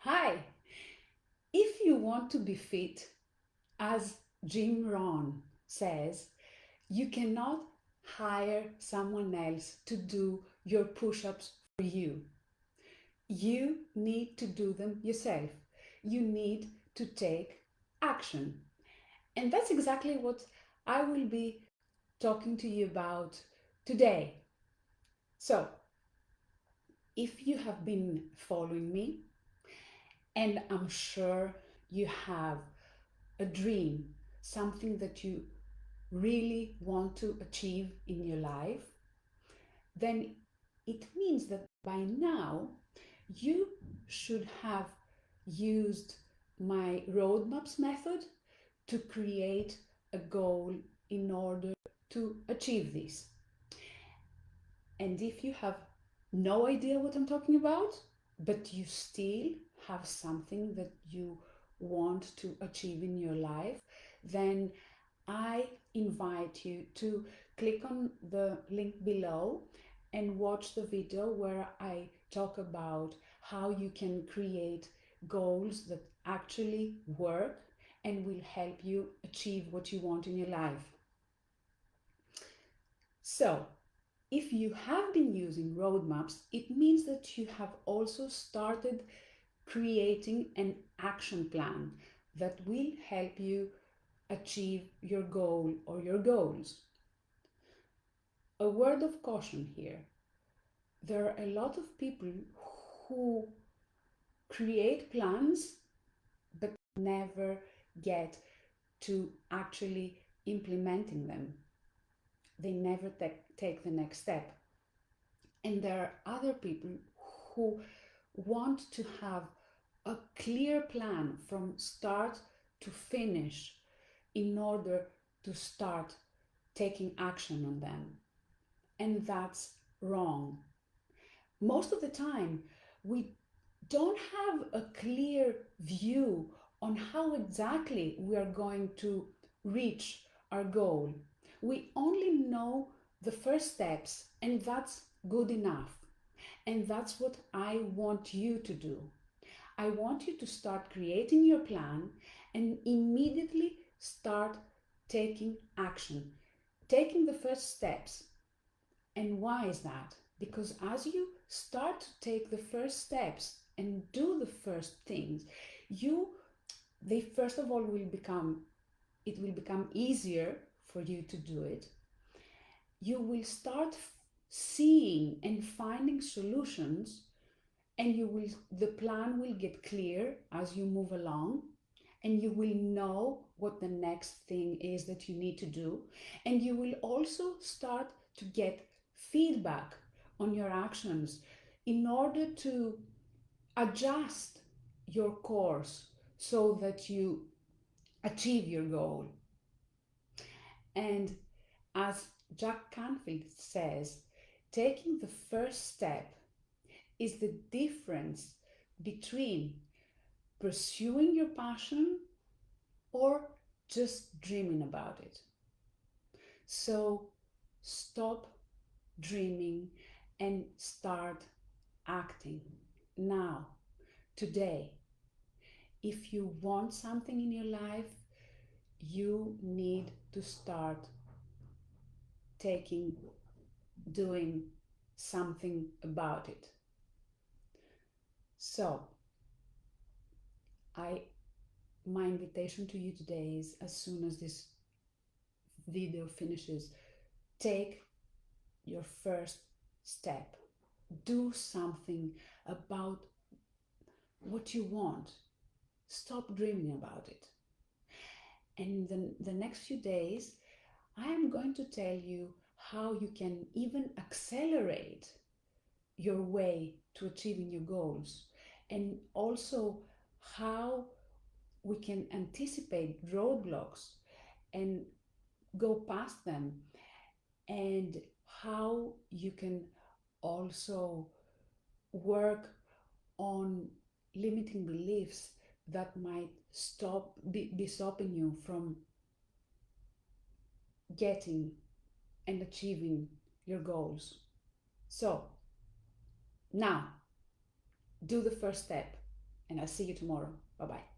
Hi! If you want to be fit, as Jim Rohn says, you cannot hire someone else to do your push ups for you. You need to do them yourself. You need to take action. And that's exactly what I will be talking to you about today. So, if you have been following me, and I'm sure you have a dream, something that you really want to achieve in your life, then it means that by now you should have used my roadmaps method to create a goal in order to achieve this. And if you have no idea what I'm talking about, but you still have something that you want to achieve in your life, then I invite you to click on the link below and watch the video where I talk about how you can create goals that actually work and will help you achieve what you want in your life. So, if you have been using roadmaps, it means that you have also started creating an action plan that will help you achieve your goal or your goals. A word of caution here. There are a lot of people who create plans but never get to actually implementing them. They never take the next step. And there are other people who want to have a clear plan from start to finish in order to start taking action on them. And that's wrong. Most of the time, we don't have a clear view on how exactly we are going to reach our goal. We only know the first steps, and that's good enough. And that's what I want you to do. I want you to start creating your plan and immediately start taking action, taking the first steps. And why is that? Because as you start to take the first steps and do the first things, they first of all it will become easier for you to do it. You will start seeing and finding solutions, and the plan will get clear as you move along, and you will know what the next thing is that you need to do, and you will also start to get feedback on your actions in order to adjust your course so that you achieve your goal. And as Jack Canfield says, taking the first step is the difference between pursuing your passion or just dreaming about it. So stop dreaming and start acting now, today. If you want something in your life, you need to start doing something about it. So, my invitation to you today is, as soon as this video finishes, take your first step. Do something about what you want. Stop dreaming about it. And in the next few days, I am going to tell you how you can even accelerate your way to achieving your goals, and also how we can anticipate roadblocks and go past them, and how you can also work on limiting beliefs that might be stopping you from getting and achieving your goals. So now do the first step. and I'll see you tomorrow. Bye bye.